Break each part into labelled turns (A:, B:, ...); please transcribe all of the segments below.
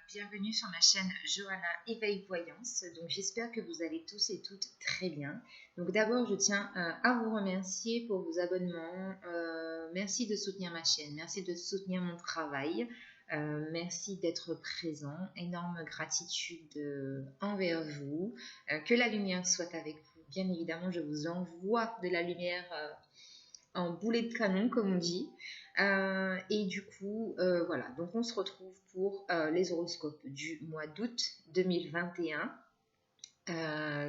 A: Bienvenue sur ma chaîne Johanna Éveil Voyance. Donc j'espère que vous allez tous et toutes très bien. Donc d'abord je tiens à vous remercier pour vos abonnements. Merci de soutenir ma chaîne, merci de soutenir mon travail. Merci d'être présent. Énorme gratitude envers vous. Que la lumière soit avec vous. Bien évidemment, je vous envoie de la lumière en boulet de canon, comme on dit. Et du coup, voilà. Donc, on se retrouve pour les horoscopes du mois d'août 2021.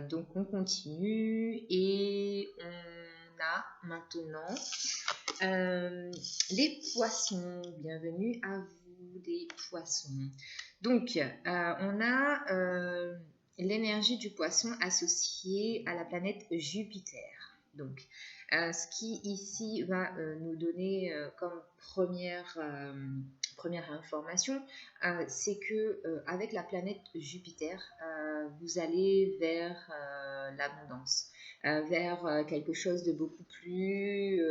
A: Donc, on continue et on a maintenant les poissons. Bienvenue à vous, les poissons. Donc, on a l'énergie du poisson associée à la planète Jupiter. Donc, ce qui ici va nous donner comme première information, c'est que avec la planète Jupiter, vous allez vers l'abondance, vers quelque chose de beaucoup plus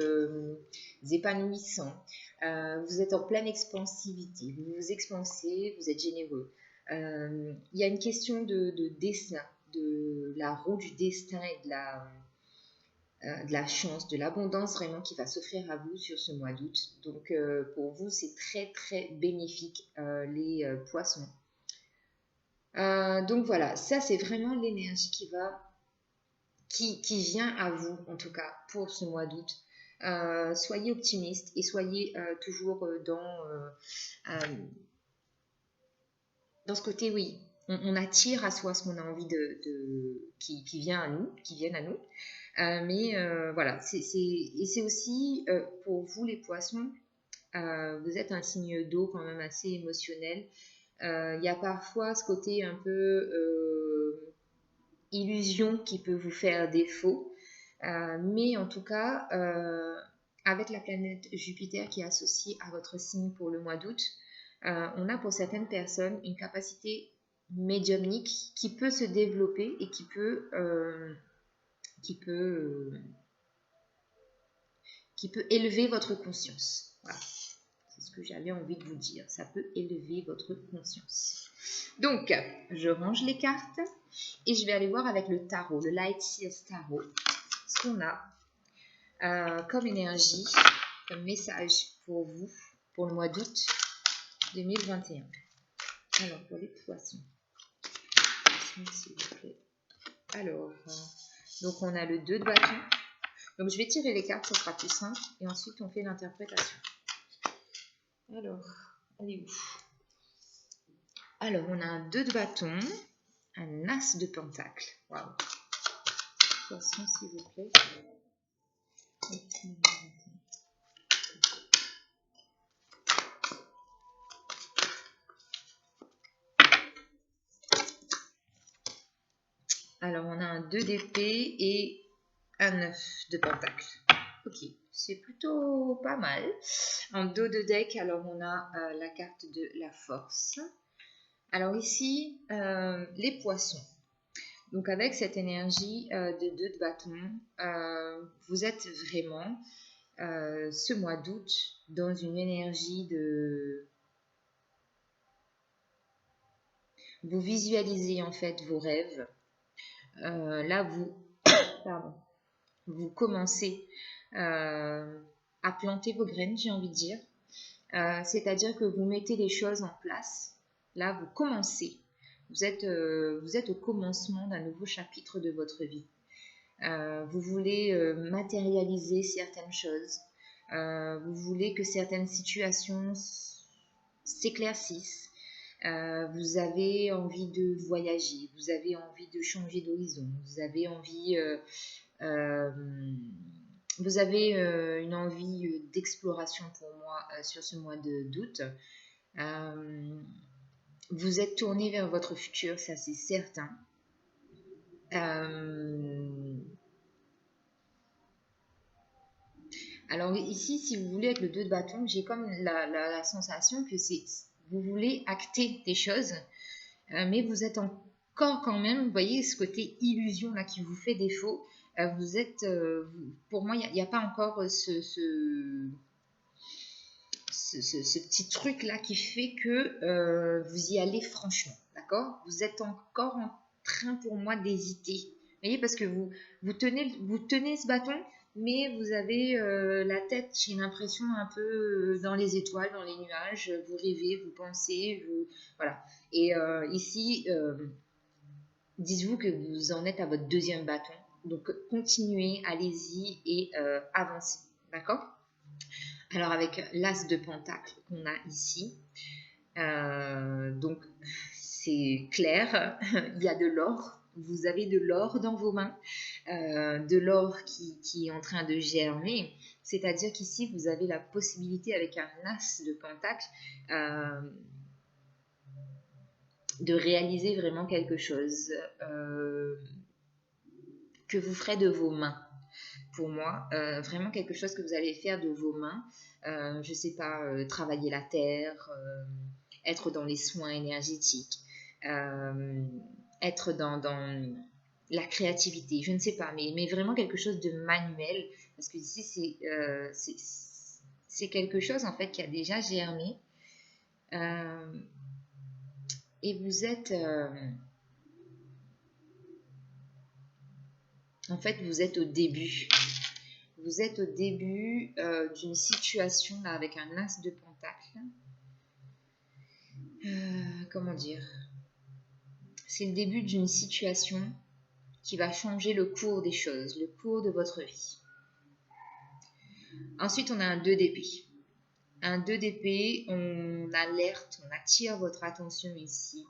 A: épanouissant. Vous êtes en pleine expansivité, vous vous expansez, vous êtes généreux. Il y a une question de destin, de la roue du destin et de la chance, de l'abondance vraiment qui va s'offrir à vous sur ce mois d'août. Donc pour vous, c'est très très bénéfique les poissons. Donc voilà, ça c'est vraiment l'énergie qui vient à vous en tout cas pour ce mois d'août. Soyez optimiste et soyez toujours dans ce côté, oui, on attire à soi ce qu'on a envie qui vient à nous, qui viennent à nous. Mais voilà, et c'est aussi pour vous les poissons, vous êtes un signe d'eau quand même assez émotionnel. Il y a parfois ce côté un peu illusion qui peut vous faire défaut. Mais en tout cas, avec la planète Jupiter qui est associée à votre signe pour le mois d'août, on a pour certaines personnes une capacité médiumnique qui peut se développer et qui peut élever votre conscience. Voilà. C'est ce que j'avais envie de vous dire. Ça peut élever votre conscience. Donc, je range les cartes et je vais aller voir avec le tarot, le Light Seers Tarot, ce qu'on a comme énergie, comme message pour vous, pour le mois d'août 2021. Alors, pour les poissons. S'il vous plaît. Alors, donc on a le 2 de bâton. Donc je vais tirer les cartes, ça sera plus simple. Et ensuite on fait l'interprétation. Alors, allez où? Alors on a un 2 de bâton, un as de pentacle. Waouh. Poisson s'il vous plaît. Alors on a un 2 d'épée et un 9 de pentacle. Ok, c'est plutôt pas mal. En dos de deck, alors on a la carte de la force. Alors ici, les poissons. Donc avec cette énergie de 2 de bâton, vous êtes vraiment ce mois d'août dans une énergie de... Vous visualisez en fait vos rêves. Là, vous commencez à planter vos graines, j'ai envie de dire. C'est-à-dire que vous mettez les choses en place. Là, vous commencez. Vous êtes au commencement d'un nouveau chapitre de votre vie. Vous voulez matérialiser certaines choses. Vous voulez que certaines situations s'éclaircissent. Vous avez envie de voyager. Vous avez envie de changer d'horizon. Vous avez envie... vous avez une envie d'exploration pour moi sur ce mois d'août. Vous êtes tourné vers votre futur, ça c'est certain. Alors ici, si vous voulez, avec le 2 de bâton, j'ai comme la sensation que vous voulez acter des choses, mais vous êtes encore quand même, vous voyez ce côté illusion là qui vous fait défaut. Pour moi, il n'y a pas encore ce petit truc-là qui fait que vous y allez franchement, d'accord? Vous êtes encore en train pour moi d'hésiter. Vous voyez, parce que vous tenez ce bâton, mais vous avez la tête, j'ai l'impression, un peu dans les étoiles, dans les nuages. Vous rêvez, vous pensez, voilà. Et ici, dites-vous que vous en êtes à votre deuxième bâton. Donc, continuez, allez-y et avancez, d'accord? Alors, avec l'as de pentacle qu'on a ici, donc c'est clair, il y a de l'or. Vous avez de l'or dans vos mains, de l'or qui est en train de germer. C'est-à-dire qu'ici, vous avez la possibilité, avec un as de pentacle, de réaliser vraiment quelque chose que vous ferez de vos mains. Pour moi, vraiment quelque chose que vous allez faire de vos mains. Je ne sais pas, travailler la terre, être dans les soins énergétiques, être dans la créativité, je ne sais pas, mais vraiment quelque chose de manuel, parce que ici, c'est quelque chose, en fait, qui a déjà germé, et vous êtes... en fait, vous êtes au début. Vous êtes au début d'une situation là, avec un as de pentacle. Comment dire? C'est le début d'une situation qui va changer le cours des choses, le cours de votre vie. Ensuite, on a un 2 d'épée. Un 2 d'épée, on alerte, on attire votre attention ici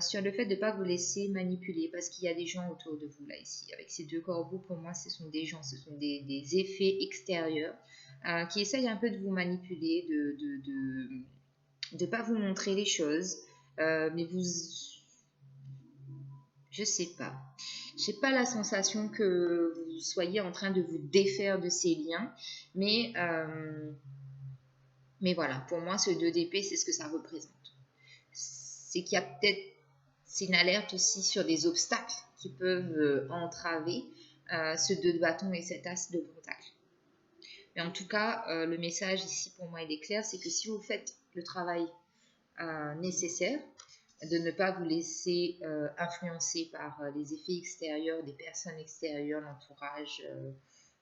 A: sur le fait de ne pas vous laisser manipuler, parce qu'il y a des gens autour de vous là ici. Avec ces deux corbeaux, pour moi, ce sont des gens, ce sont des effets extérieurs qui essayent un peu de vous manipuler, de pas vous montrer les choses, mais vous... Je sais pas. J'ai pas la sensation que vous soyez en train de vous défaire de ces liens, mais voilà, pour moi, ce 2 d'épée, c'est ce que ça représente. C'est qu'il y a peut-être, c'est une alerte aussi sur des obstacles qui peuvent entraver ce 2 de bâton et cet as de pentacle. Mais en tout cas, le message ici pour moi il est clair, c'est que si vous faites le travail nécessaire, de ne pas vous laisser influencer par les effets extérieurs, des personnes extérieures, l'entourage,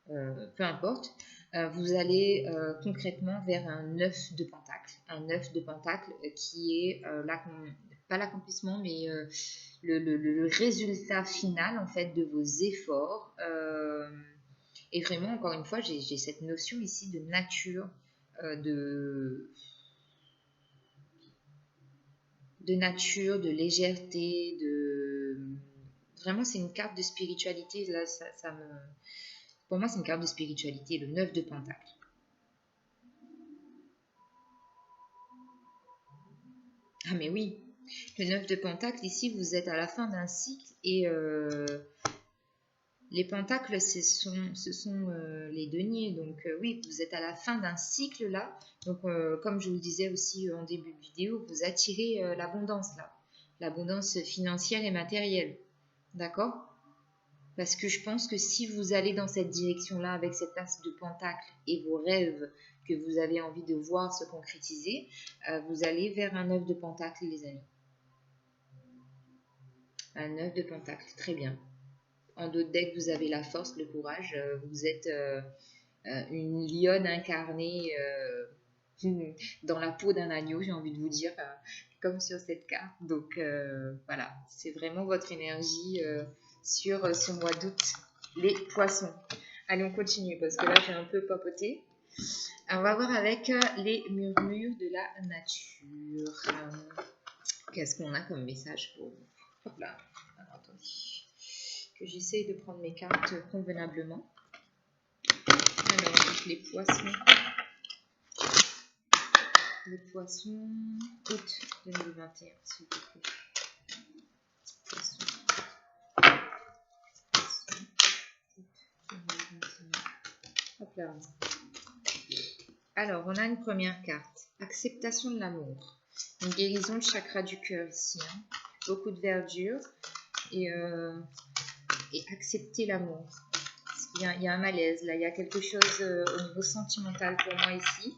A: peu importe, vous allez concrètement vers un 9 de pentacle. Un 9 de pentacle qui est pas l'accomplissement, mais le résultat final en fait de vos efforts. Et vraiment, encore une fois, j'ai cette notion ici de nature, de nature, de légèreté, vraiment c'est une carte de spiritualité. Là, pour moi c'est une carte de spiritualité, le 9 de pentacle. Ah mais oui, le 9 de pentacle, ici vous êtes à la fin d'un cycle et les pentacles ce sont les deniers, donc oui, vous êtes à la fin d'un cycle là, donc comme je vous le disais aussi en début de vidéo, vous attirez l'abondance là, l'abondance financière et matérielle, d'accord? Parce que je pense que si vous allez dans cette direction-là avec cet as de pentacle et vos rêves que vous avez envie de voir se concrétiser, vous allez vers un 9 de pentacle, les amis. Un 9 de pentacle, très bien. En d'autres decks, vous avez la force, le courage. Vous êtes une lionne incarnée dans la peau d'un agneau, j'ai envie de vous dire, comme sur cette carte. Donc voilà, c'est vraiment votre énergie sur ce mois d'août, les poissons. Allez, on continue parce que là, j'ai un peu papoté. On va voir avec les murmures de la nature. Qu'est-ce qu'on a comme message pour vous? Hop là, alors attendez, que j'essaye de prendre mes cartes convenablement. Alors, les poissons. Le poisson, août 2021, s'il vous plaît. Poisson. Août 2021. Hop là. Alors, on a une première carte. Acceptation de l'amour. Une guérison du chakra du cœur ici. Hein. Beaucoup de verdure. Et accepter l'amour. Il y a un malaise là. Il y a quelque chose au niveau sentimental pour moi ici.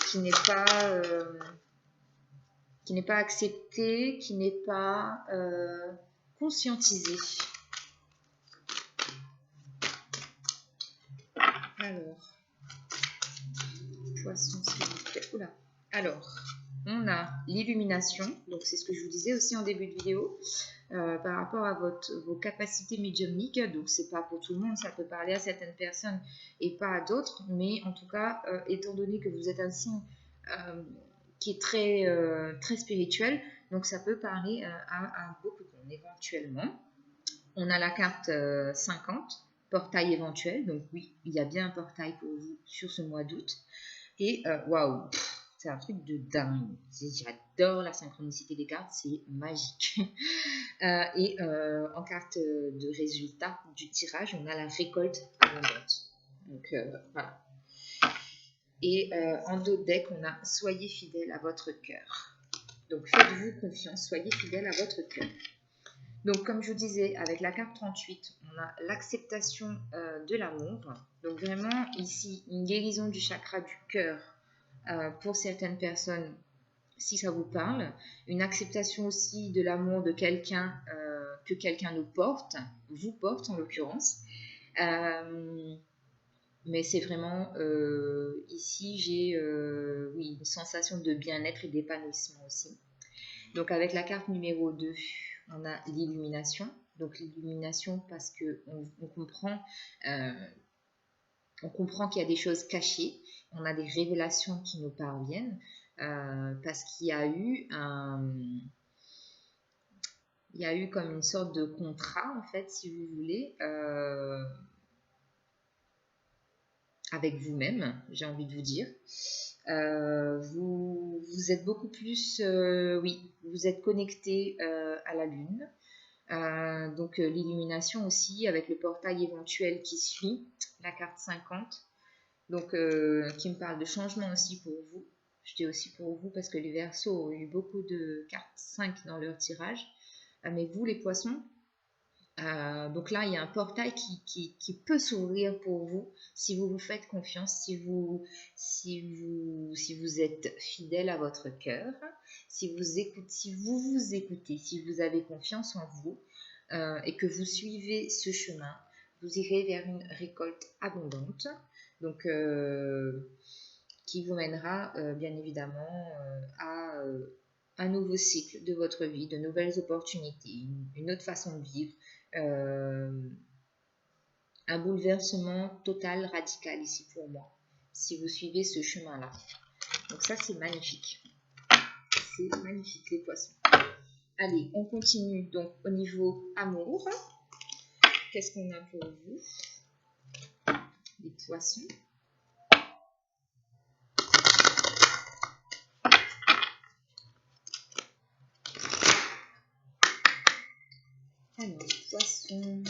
A: qui n'est pas accepté, qui n'est pas conscientisé. Alors, poisson, s'il vous plaît. Oula. Alors, on a l'illumination, donc c'est ce que je vous disais aussi en début de vidéo, par rapport à vos capacités médiumniques. Donc c'est pas pour tout le monde, ça peut parler à certaines personnes et pas à d'autres, mais en tout cas, étant donné que vous êtes un signe qui est très, très spirituel, donc ça peut parler à beaucoup de monde éventuellement. On a la carte 50, portail éventuel, donc oui, il y a bien un portail pour vous sur ce mois d'août. Et waouh, c'est un truc de dingue. J'adore la synchronicité des cartes, c'est magique. Et en carte de résultat du tirage, on a la récolte abondante. Donc voilà. Et en dos de deck, on a soyez fidèle à votre cœur. Donc faites-vous confiance, soyez fidèle à votre cœur. Donc comme je vous disais, avec la carte 38, on a l'acceptation de l'amour. Donc vraiment ici, une guérison du chakra du cœur pour certaines personnes, si ça vous parle. Une acceptation aussi de l'amour de quelqu'un, que quelqu'un nous porte, vous porte en l'occurrence. Mais c'est vraiment, ici j'ai oui, une sensation de bien-être et d'épanouissement aussi. Donc avec la carte numéro 2, on a l'illumination. Donc l'illumination parce qu'on comprend qu'il y a des choses cachées, on a des révélations qui nous parviennent, parce qu'il y a eu comme une sorte de contrat, en fait, si vous voulez, avec vous-même, j'ai envie de vous dire. Vous êtes beaucoup plus, oui, vous êtes connecté à la Lune. Donc l'illumination aussi, avec le portail éventuel qui suit, la carte 50, donc qui me parle de changement aussi pour vous. Je dis aussi pour vous parce que les Verseaux ont eu beaucoup de cartes 5 dans leur tirage. Mais vous, les Poissons, donc là, il y a un portail qui peut s'ouvrir pour vous si vous vous faites confiance, si vous êtes fidèle à votre cœur, si vous vous écoutez, si vous avez confiance en vous et que vous suivez ce chemin, vous irez vers une récolte abondante. Donc, qui vous mènera bien évidemment à un nouveau cycle de votre vie, de nouvelles opportunités, une autre façon de vivre, un bouleversement total, radical ici pour moi, si vous suivez ce chemin-là. Donc ça, c'est magnifique. C'est magnifique, les Poissons. Allez, on continue donc au niveau amour. Qu'est-ce qu'on a pour vous, les Poissons? Alors, Poissons.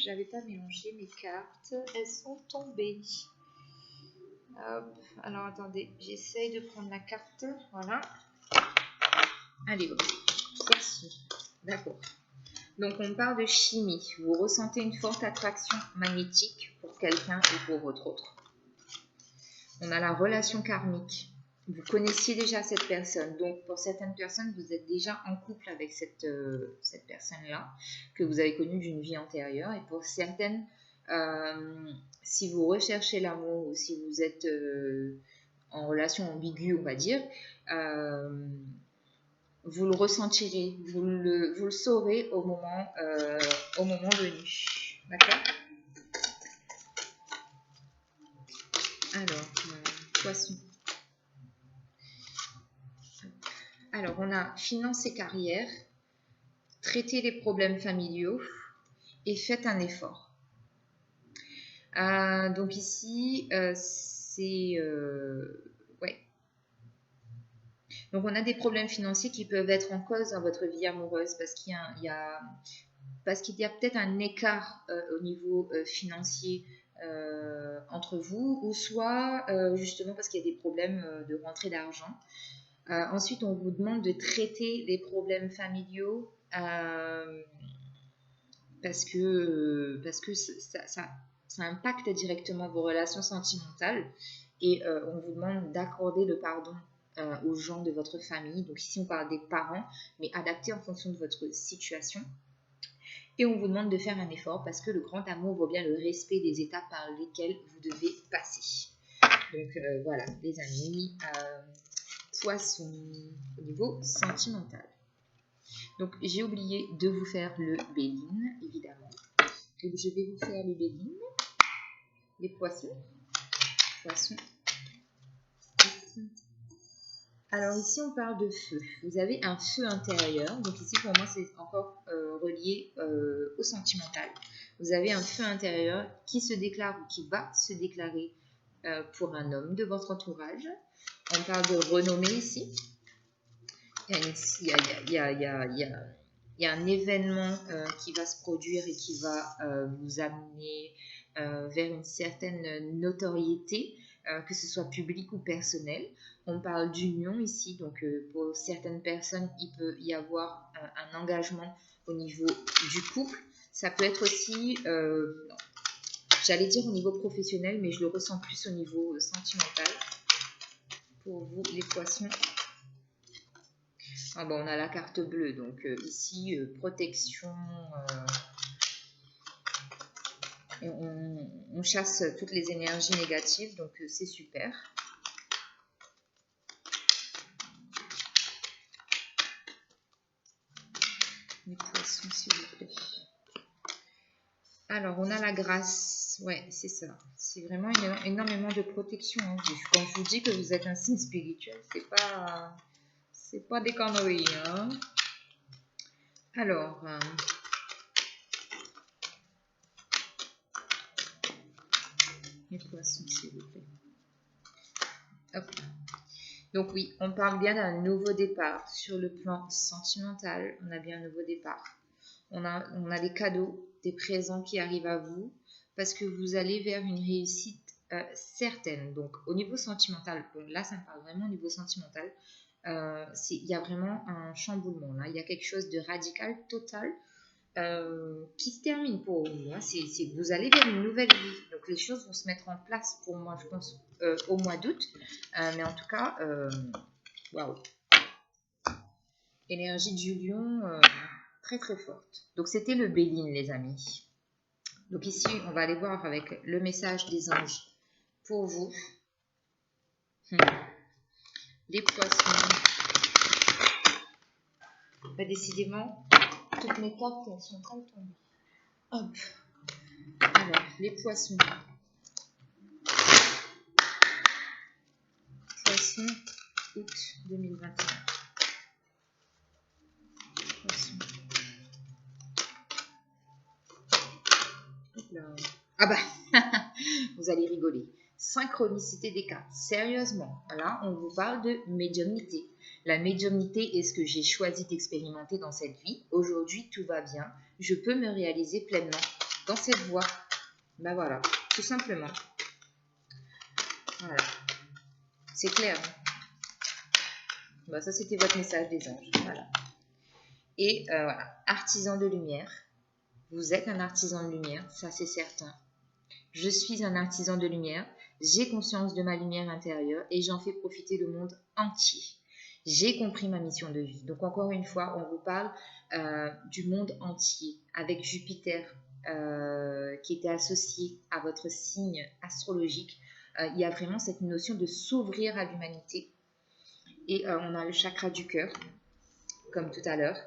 A: J'avais pas mélangé mes cartes, elles sont tombées. Hop, alors attendez, j'essaye de prendre la carte, voilà. Allez, bon. Poisson, d'accord. Donc on parle de chimie, vous ressentez une forte attraction magnétique pour quelqu'un ou pour votre autre. On a la relation karmique. Vous connaissiez déjà cette personne, donc pour certaines personnes, vous êtes déjà en couple avec cette personne-là, que vous avez connue d'une vie antérieure, et pour certaines, si vous recherchez l'amour ou si vous êtes en relation ambiguë, on va dire, vous le ressentirez, vous le saurez au moment venu. D'accord? Alors, Poisson. Alors, on a finance et carrière, traiter les problèmes familiaux et faites un effort. Donc ici, c'est... ouais. Donc on a des problèmes financiers qui peuvent être en cause dans votre vie amoureuse parce qu'il y a peut-être un écart au niveau financier entre vous, ou soit justement parce qu'il y a des problèmes de rentrée d'argent. Ensuite, on vous demande de traiter les problèmes familiaux parce que ça impacte directement vos relations sentimentales et on vous demande d'accorder le pardon aux gens de votre famille. Donc ici, on parle des parents, mais adapté en fonction de votre situation. Et on vous demande de faire un effort parce que le grand amour vaut bien le respect des étapes par lesquelles vous devez passer. Donc voilà, les amis, poisson au niveau sentimental. Donc j'ai oublié de vous faire le Béline, évidemment. Donc je vais vous faire le Béline, les poissons. Poissons. Alors ici on parle de feu. Vous avez un feu intérieur. Donc ici pour moi c'est encore relié au sentimental. Vous avez un feu intérieur qui se déclare ou qui va se déclarer pour un homme de votre entourage. On parle de renommée ici. Il y a un événement qui va se produire et qui va vous amener vers une certaine notoriété, que ce soit publique ou personnelle. On parle d'union ici, donc pour certaines personnes, il peut y avoir un engagement au niveau du couple. Ça peut être aussi, j'allais dire au niveau professionnel, mais je le ressens plus au niveau sentimental. Pour vous, les poissons. Ah bon, on a la carte bleue, donc ici, protection, et on chasse toutes les énergies négatives, donc c'est super. Les poissons, s'il vous plaît. Alors, on a la grâce, ouais, c'est ça. C'est vraiment énormément de protection. Hein. Quand je vous dis que vous êtes un signe spirituel, c'est pas des conneries, hein. Alors, les poissons, s'il vous plaît. Hop. Donc oui, on parle bien d'un nouveau départ. Sur le plan sentimental, on a bien un nouveau départ. On a des cadeaux, des présents qui arrivent à vous parce que vous allez vers une réussite certaine. Donc au niveau sentimental, bon, là ça me parle vraiment au niveau sentimental. Il y a vraiment un chamboulement là. Il y a quelque chose de radical, total, qui se termine pour vous. Hein. C'est que vous allez vers une nouvelle vie. Donc les choses vont se mettre en place pour moi, je pense, au mois d'août. Mais en tout cas, waouh. Énergie du lion, très très forte. Donc c'était le Béline, les amis. Donc ici, on va aller voir avec le message des anges pour vous. Les poissons. Bah, décidément, toutes mes cartes elles sont en train de tomber. Hop. Alors, les poissons. Poissons, août 2021. Poissons. Hop là. Ah bah, vous allez rigoler. Synchronicité des cartes. Sérieusement, là, on vous parle de médiumnité. La médiumnité est ce que j'ai choisi d'expérimenter dans cette vie. Aujourd'hui, tout va bien. Je peux me réaliser pleinement dans cette voie. Ben voilà, tout simplement. Voilà. C'est clair. Hein. Ben, ça, c'était votre message des anges. Voilà. Et voilà, artisan de lumière. Vous êtes un artisan de lumière, ça c'est certain. Je suis un artisan de lumière. J'ai conscience de ma lumière intérieure et j'en fais profiter le monde entier. J'ai compris ma mission de vie. Donc encore une fois, on vous parle du monde entier avec Jupiter qui était associé à votre signe astrologique. Il y a vraiment cette notion de s'ouvrir à l'humanité. Et on a le chakra du cœur, comme tout à l'heure.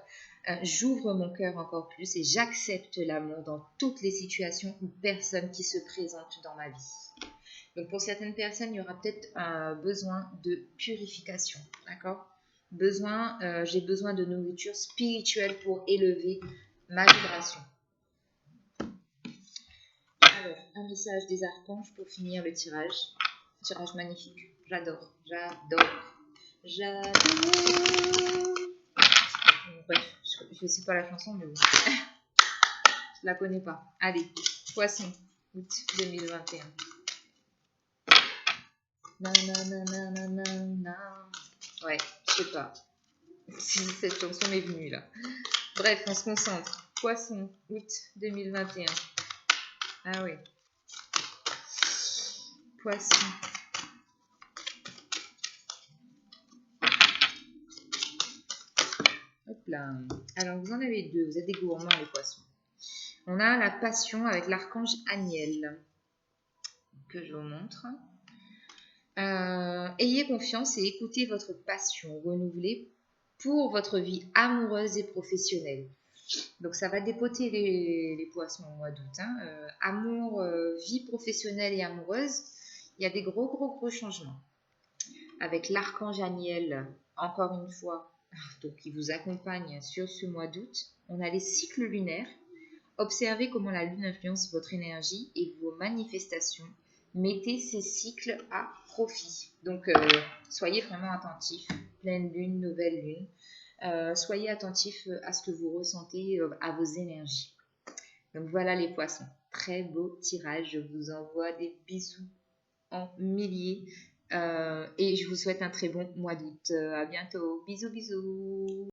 A: J'ouvre mon cœur encore plus et j'accepte l'amour dans toutes les situations ou personnes qui se présentent dans ma vie. Donc pour certaines personnes, il y aura peut-être un besoin de purification, d'accord ? J'ai besoin de nourriture spirituelle pour élever ma vibration. Alors, un message des archanges pour finir le tirage. Tirage magnifique, j'adore. Bref, je ne sais pas la chanson, mais bon. Je la connais pas. Allez, poisson, août 2021. Ouais, je sais pas si cette chanson m'est venue là. Bref, on se concentre. Poisson, août 2021. Ah oui. Poisson. Hop là. Alors, vous en avez deux. Vous êtes des gourmands, les poissons. On a la passion avec l'archange Aniel, que je vous montre. Ayez confiance et écoutez votre passion renouvelée pour votre vie amoureuse et professionnelle. Donc, ça va dépoter les poissons au mois d'août. Amour, vie professionnelle et amoureuse, il y a des gros changements. Avec l'archange Aniel, encore une fois, donc qui vous accompagne sur ce mois d'août. On a les cycles lunaires. Observez comment la lune influence votre énergie et vos manifestations. Mettez ces cycles à profit. Donc, soyez vraiment attentifs. Pleine lune, nouvelle lune. Soyez attentifs à ce que vous ressentez, à vos énergies. Donc, voilà les poissons. Très beau tirage. Je vous envoie des bisous en milliers. Et je vous souhaite un très bon mois d'août. À bientôt. Bisous.